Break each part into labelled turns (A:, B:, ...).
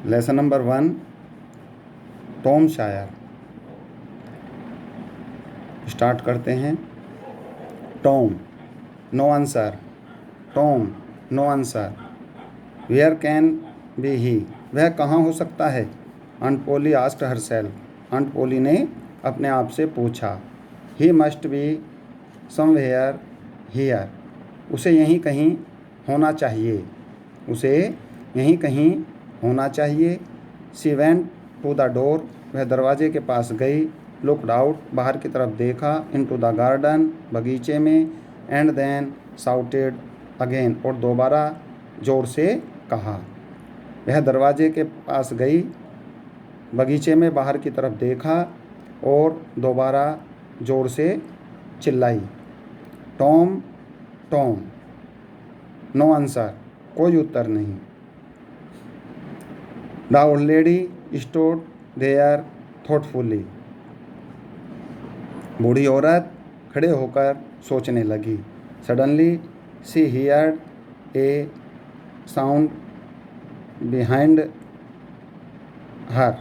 A: Lesson number 1, Tom Sawyer. Start करते हैं। Tom, no answer. Tom, no answer. Where can be he, वह कहाँ हो सकता है? Aunt Polly asked herself, Aunt Polly ने अपने आप से पूछा। He must be somewhere here, उसे यहीं कहीं होना चाहिए, उसे यहीं कहीं होना चाहिए। She went to the door, वह दरवाजे के पास गई। लुकड आउट, बाहर की तरफ देखा। इनटू द गार्डन, बगीचे में। एंड देन शाउटेड अगेन, और दोबारा जोर से कहा। वह दरवाजे के पास गई, बगीचे में बाहर की तरफ देखा और दोबारा जोर से चिल्लाई। टॉम, टॉम, नो आंसर, कोई उत्तर नहीं। The old lady stood there thoughtfully, बूढ़ी औरत खड़े होकर सोचने लगी। Suddenly she heard a sound behind her,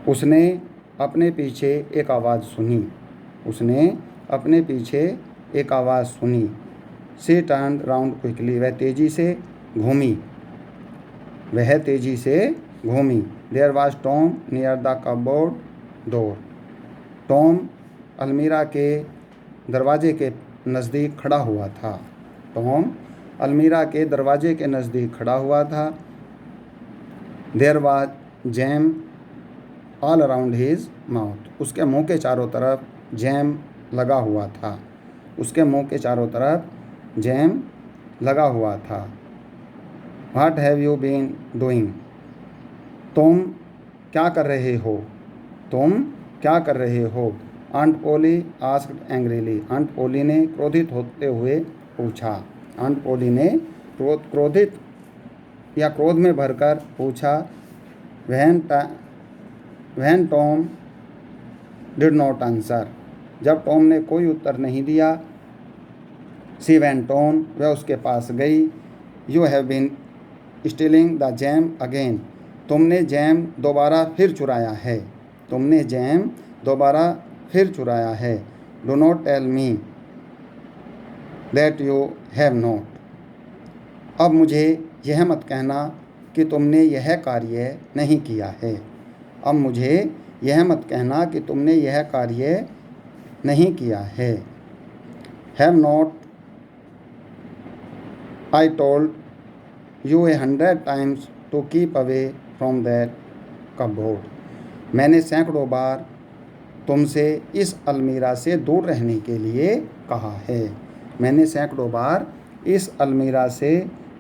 A: उसने अपने पीछे एक आवाज़ सुनी, उसने अपने पीछे एक आवाज़ सुनी। शी टर्न्ड राउंड क्विकली, वह तेज़ी से घूमी, वह तेज़ी से घूमी। There was Tom near the cupboard door, Tom अलमीरा के दरवाजे के नज़दीक खड़ा हुआ था। टॉम अलमीरा के दरवाजे के नज़दीक खड़ा हुआ था। There was jam all around his mouth, उसके मुंह के चारों तरफ जैम लगा हुआ था, उसके मुंह के चारों तरफ जैम लगा हुआ था। What have you been doing, तुम क्या कर रहे हो, तुम क्या कर रहे हो? Aunt Polly asked angrily, aunt Polly ने क्रोधित होते हुए पूछा। आंट पोली ने क्रोधित या क्रोध में भरकर पूछा। When Tom did not answer, जब टॉम ने कोई उत्तर नहीं दिया। शी वेंट ऑन, वह उसके पास गई। You have been stealing the jam again, तुमने जैम दोबारा फिर चुराया है, तुमने जैम दोबारा फिर चुराया है। Do not tell me that you have not, अब मुझे यह मत कहना कि तुमने यह कार्य नहीं किया है, अब मुझे यह मत कहना कि तुमने यह कार्य नहीं किया है। Have not I told you 100 times to keep away from that cupboard, मैंने सैकड़ों बार तुमसे इस अलमीरा से दूर रहने के लिए कहा है, मैंने सैकड़ों बार इस अलमीरा से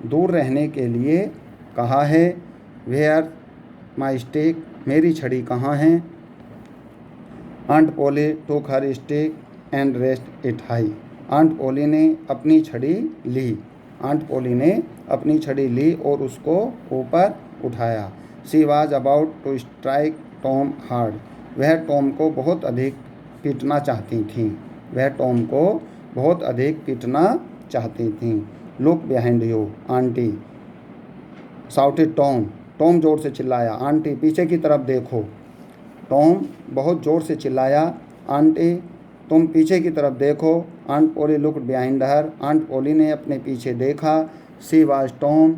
A: दूर रहने के लिए कहा है। वेयर माई स्टिक, मेरी छड़ी कहाँ है? Aunt Polly took her stick and rest it high, Aunt Polly ने अपनी छड़ी ली, आंट पोली ने अपनी छड़ी ली और उसको ऊपर उठाया। She was about to strike Tom hard, वह टॉम को बहुत अधिक पीटना चाहती थीं, वह टॉम को बहुत अधिक पीटना चाहती थीं। Look behind you aunty shouted Tom, Tom जोर से चिल्लाया। आंटी, पीछे की तरफ देखो, टॉम बहुत ज़ोर से चिल्लाया। आंटी, तुम पीछे की तरफ देखो। आंट पोली looked behind her, aunt Polly ने अपने पीछे देखा। शी वाज टॉम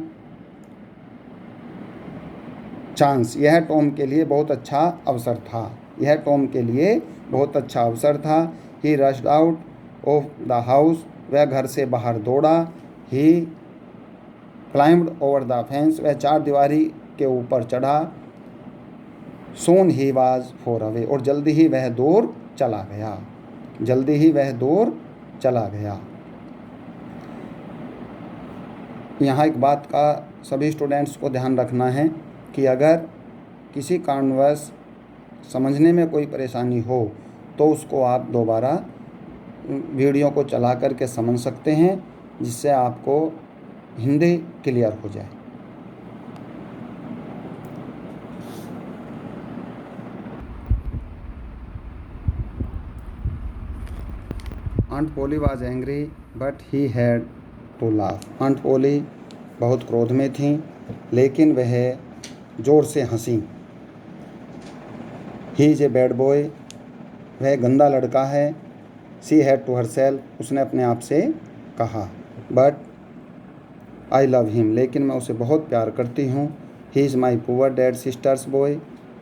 A: चांस, यह टॉम के लिए बहुत अच्छा अवसर था, यह टॉम के लिए बहुत अच्छा अवसर था। He rushed out of the house, वह घर से बाहर दौड़ा। ही क्लाइम्ड ओवर द फेंस, वह चार दीवारी के ऊपर चढ़ा। सून ही वाज फॉर अवे, और जल्दी ही वह दूर चला गया, जल्दी ही वह दूर चला गया। यहाँ एक बात का सभी स्टूडेंट्स को ध्यान रखना है कि अगर किसी कारणवश समझने में कोई परेशानी हो तो उसको आप दोबारा वीडियो को चला करके समझ सकते हैं, जिससे आपको हिंदी क्लियर हो जाए। Aunt Polly was angry but he had to laugh, Aunt Polly बहुत क्रोध में थी लेकिन वह ज़ोर से हंसी। He is a bad boy, वह गंदा लड़का है। शी हैड टू हरसेल्फ, उसने अपने आप से कहा। बट आई लव हिम, लेकिन मैं उसे बहुत प्यार करती हूँ। He is my poor dad sisters boy,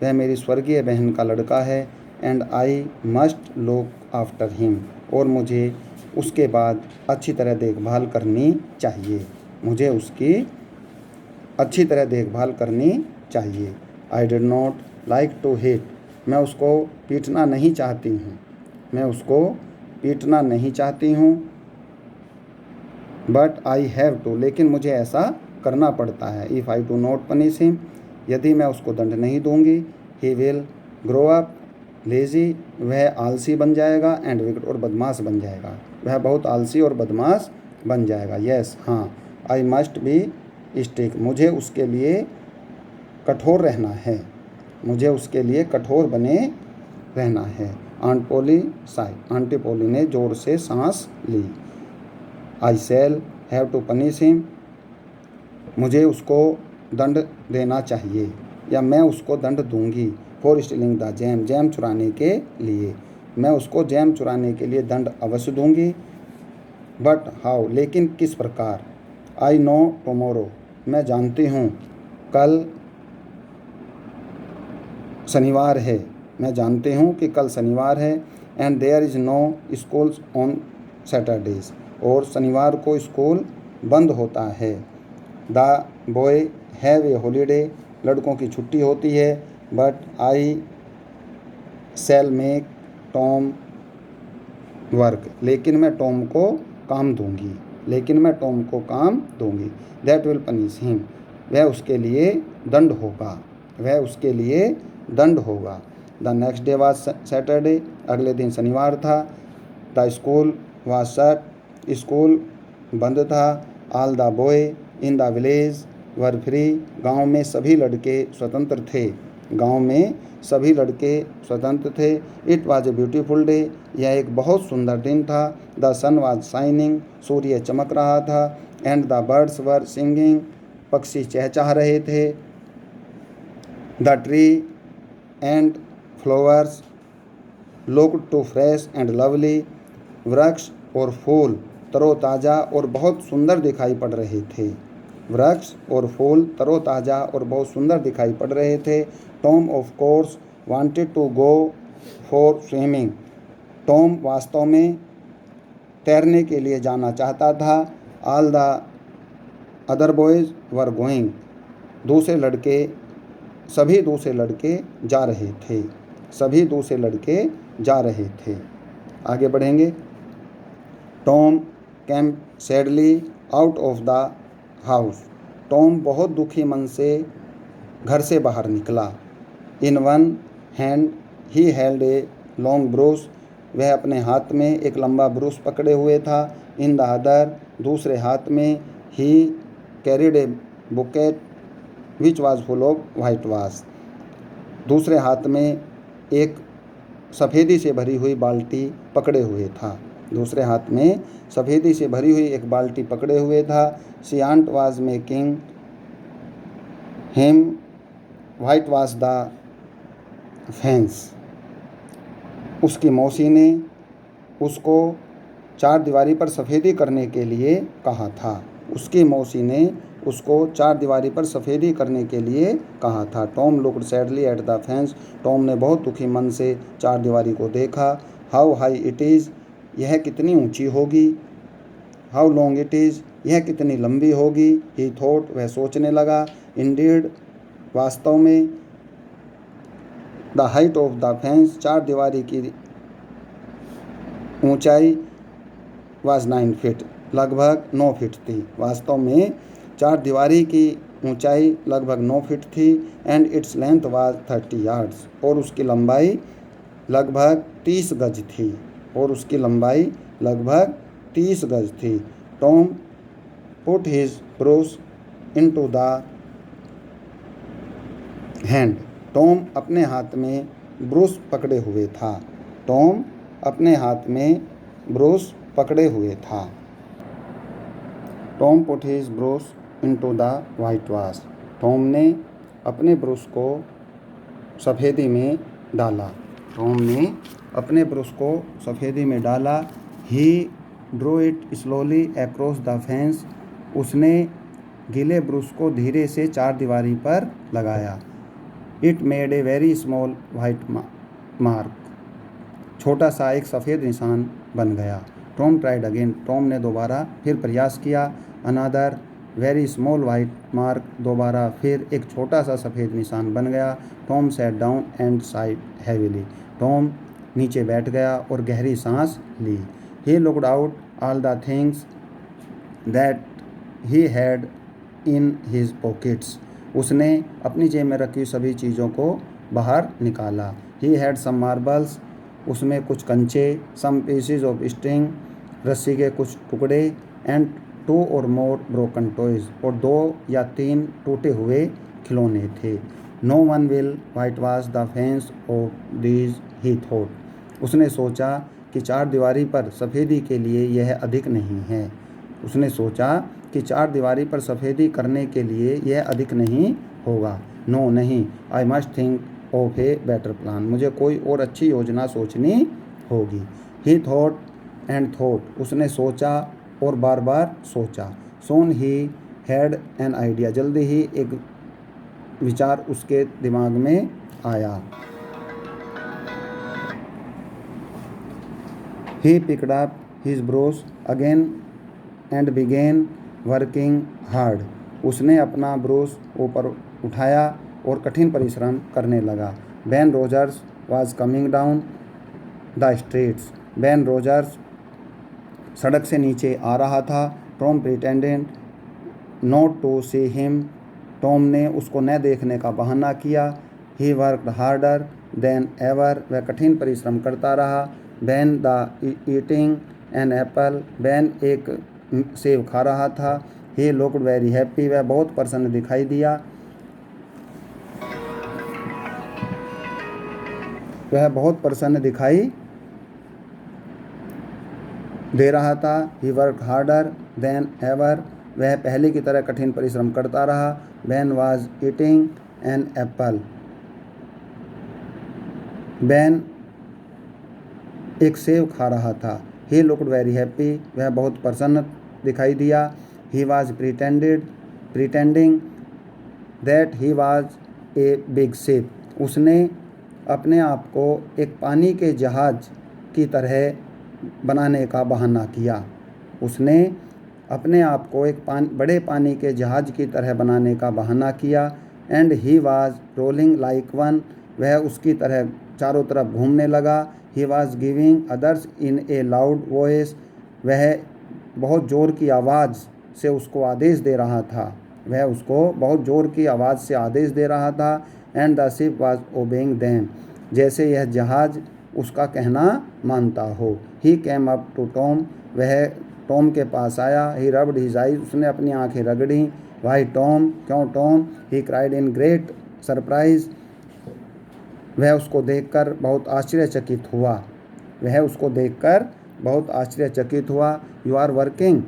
A: वह मेरी स्वर्गीय बहन का लड़का है। And I must look after him, और मुझे उसके बाद अच्छी तरह देखभाल करनी चाहिए। मुझे उसकी अच्छी तरह देखभाल करनी चाहिए। I did not like to hit, मैं उसको पीटना नहीं चाहती हूँ। मैं उसको पीटना नहीं चाहती हूँ। बट आई हैव टू, लेकिन मुझे ऐसा करना पड़ता है। If I do not punish him, यदि मैं उसको दंड नहीं दूंगी। He will grow up lazy, वह आलसी बन जाएगा। एंड विकट, और बदमाश बन जाएगा। वह बहुत आलसी और बदमाश बन जाएगा। यस, हाँ। आई मस्ट बी स्टिक, मुझे उसके लिए कठोर रहना है। मुझे उसके लिए कठोर बने रहना है। Aunt Polly sighed, aunty Polly ने जोर से सांस ली। I shall have to punish him, मुझे उसको दंड देना चाहिए, या मैं उसको दंड दूंगी। For stealing the jam, jam चुराने के लिए। मैं उसको जैम चुराने के लिए दंड अवश्य दूंगी। बट हाउ, लेकिन किस प्रकार। आई नो टुमारो, मैं जानती हूँ कल शनिवार है। मैं जानती हूँ कि कल शनिवार है। And there is no schools on Saturdays, और शनिवार को स्कूल बंद होता है। The boy have a holiday, लड़कों की छुट्टी होती है। But I shall make Tom work, लेकिन मैं टॉम को काम दूंगी। लेकिन मैं टॉम को काम दूंगी। दैट विल पनिश हिम, वह उसके लिए दंड होगा। वह उसके लिए दंड होगा। The next day was Saturday, अगले दिन शनिवार था। The school was shut, school बंद था। All the boy in the village were free, गाँव में सभी लड़के स्वतंत्र थे। गाँव में सभी लड़के स्वतंत्र थे। It was a beautiful day, यह एक बहुत सुंदर दिन था। द सन वॉज शाइनिंग, सूर्य चमक रहा था। And the birds were singing, पक्षी चहचहा रहे थे। The tree and flowers looked too fresh and lovely, वृक्ष और फूल तरोताज़ा और बहुत सुंदर दिखाई पड़ रहे थे। वृक्ष और फूल तरोताज़ा और बहुत सुंदर दिखाई पड़ रहे थे। Tom of course wanted to go for swimming, Tom वास्तव में तैरने के लिए जाना चाहता था। All the other boys were going, दूसरे लड़के, सभी दूसरे लड़के जा रहे थे। सभी दूसरे लड़के जा रहे थे। आगे बढ़ेंगे। Tom came sadly out of the house, Tom बहुत दुखी मन से घर से बाहर निकला। In one hand he held a long brush, वह अपने हाथ में एक लंबा ब्रूश पकड़े हुए था। इन द अदर, दूसरे हाथ में, ही carried A bouquet which was full of white wash, दूसरे हाथ में एक सफ़ेदी से भरी हुई बाल्टी पकड़े हुए था। दूसरे हाथ में सफ़ेदी से भरी हुई एक बाल्टी पकड़े हुए था। She aunt was making him whitewash the fence, उसकी मौसी ने उसको चार दीवारी पर सफ़ेदी करने के लिए कहा था। उसकी मौसी ने उसको चार दीवारी पर सफ़ेदी करने के लिए कहा था। Tom looked sadly at the fence, Tom ने बहुत दुखी मन से चार दीवारी को देखा। हाउ हाई इट इज़, यह कितनी ऊंची होगी। हाउ लॉन्ग इट इज़, यह कितनी लंबी होगी। ही थॉट, वह सोचने लगा। इंडीड, वास्तव में। The height of the fence, चार दीवारी की ऊंचाई वाज 9 फीट, लगभग 9 फीट थी। वास्तव में चार दीवारी की ऊंचाई लगभग 9 फीट थी। And its length was 30 yards, और उसकी लंबाई लगभग 30 गज थी। और उसकी लंबाई लगभग 30 गज थी। Tom put his brush into the hand, Tom अपने हाथ में ब्रूश पकड़े हुए था। टॉम अपने हाथ में ब्रूश पकड़े हुए था। Tom put his brush into the whitewash, Tom ने अपने ब्रश को सफ़ेदी में डाला। टॉम ने अपने ब्रश को सफ़ेदी में डाला। He drew it slowly across the fence. उसने गीले ब्रश को धीरे से चारदीवारी पर लगाया। It made a very small white mark. छोटा सा एक सफ़ेद निशान बन गया। Tom tried again. टॉम ने दोबारा फिर प्रयास किया। Another very small white mark. दोबारा फिर एक छोटा सा सफ़ेद निशान बन गया। Tom sat down and sighed heavily. Tom नीचे बैठ गया और गहरी सांस ली। He looked out all the things that he had in his pockets. उसने अपनी जेब में रखी सभी चीज़ों को बाहर निकाला। He had some marbles. उसमें कुछ कंचे, सम पीसीज ऑफ स्ट्रिंग, रस्सी के कुछ टुकड़े, एंड 2 और मोर ब्रोकन टॉयज, और 2 या 3 टूटे हुए खिलौने थे। No one will whitewash the fence of these, he thought. उसने सोचा कि चारदीवारी पर सफ़ेदी के लिए यह अधिक नहीं है। उसने सोचा कि चारदीवारी पर सफ़ेदी करने के लिए यह अधिक नहीं होगा। नो नहीं, I must think of a better plan. मुझे कोई और अच्छी योजना सोचनी होगी। He thought and thought. उसने सोचा और बार बार सोचा। Soon he had an idea. जल्दी ही एक विचार उसके दिमाग में आया। He picked up his brush again and began working hard. उसने अपना ब्रश ऊपर उठाया और कठिन परिश्रम करने लगा। Ben Rogers was coming down the streets. Ben Rogers सड़क से नीचे आ रहा था। Tom pretended not to see him. Tom ने उसको न देखने का बहाना किया। He worked harder than ever. वह कठिन परिश्रम करता रहा। Ben the eating an apple. Ben एक सेब खा रहा था। He looked very happy. वह बहुत प्रसन्न दिखाई दिया। वह बहुत प्रसन्न दिखाई दे रहा था। ही वर्क हार्डर देन एवर। वह पहले की तरह कठिन परिश्रम करता रहा। Ben was eating an apple. Ben एक सेब खा रहा था। He looked very happy. वह बहुत प्रसन्न दिखाई दिया। He was pretending that he was a big ship. उसने अपने आप को एक पानी के जहाज की तरह बनाने का बहाना किया। उसने अपने आप को एक बड़े पानी के जहाज की तरह बनाने का बहाना किया। And he was rolling like one. वह उसकी तरह चारों तरफ घूमने लगा। He was giving others in A loud voice. वह बहुत ज़ोर की आवाज़ से उसको आदेश दे रहा था। वह उसको बहुत ज़ोर की आवाज़ से आदेश दे रहा था। And the ship was obeying them. जैसे यह जहाज उसका कहना मानता हो। ही केम अप टू टॉम। वह टॉम के पास आया। ही रब्ड हिज आइज। उसने अपनी आंखें रगड़ी। वाई टॉम, क्यों Tom? He cried in great surprise. वह उसको देखकर बहुत आश्चर्यचकित हुआ। वह उसको देखकर बहुत आश्चर्यचकित हुआ। You are working.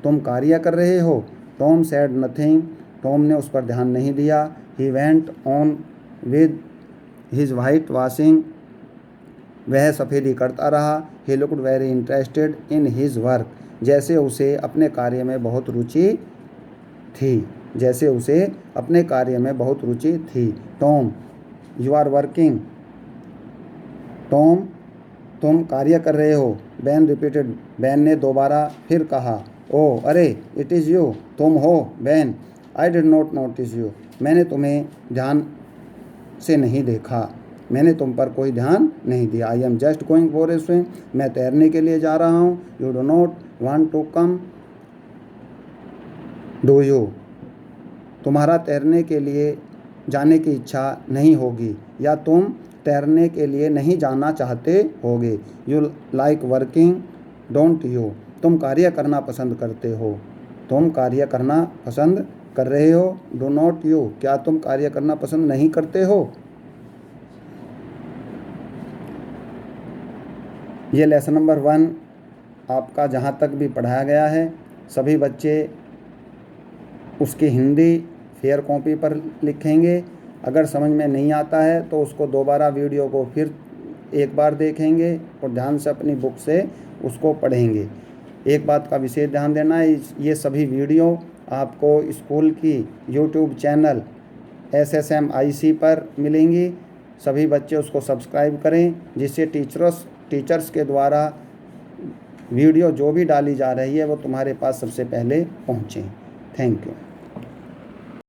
A: तुम कार्य कर रहे हो। Tom said nothing. टॉम ने उस पर ध्यान नहीं दिया। He went on with his white washing. वह सफ़ेदी करता रहा। ही looked very interested in his work. जैसे उसे अपने कार्य में बहुत रुचि थी। जैसे उसे अपने कार्य में बहुत रुचि थी। Tom, you are working. Tom, तुम कार्य कर रहे हो। Ben repeated. बेन ने दोबारा फिर कहा। ओह, अरे, इट इज़ यू। तुम हो Ben. I did not notice you. मैंने तुम्हें ध्यान से नहीं देखा। मैंने तुम पर कोई ध्यान नहीं दिया। I am just going for a swim. मैं तैरने के लिए जा रहा हूँ। You do not want to come do you. तुम्हारा तैरने के लिए जाने की इच्छा नहीं होगी, या तुम तैरने के लिए नहीं जाना चाहते होगे। You like working don't you. तुम कार्य करना पसंद करते हो। तुम कार्य करना पसंद कर रहे हो। Do not you. क्या तुम कार्य करना पसंद नहीं करते हो? ये लेसन नंबर 1 आपका जहाँ तक भी पढ़ाया गया है, सभी बच्चे उसकी हिंदी फेयर कॉपी पर लिखेंगे। अगर समझ में नहीं आता है तो उसको दोबारा वीडियो को फिर एक बार देखेंगे और ध्यान से अपनी बुक से उसको पढ़ेंगे। एक बात का विशेष ध्यान देना है, ये सभी वीडियो आपको स्कूल की यूट्यूब चैनल SSMIC पर मिलेंगी। सभी बच्चे उसको सब्सक्राइब करें, जिससे टीचर्स के द्वारा वीडियो जो भी डाली जा रही है वो तुम्हारे पास सबसे पहले पहुँचे। Thank you.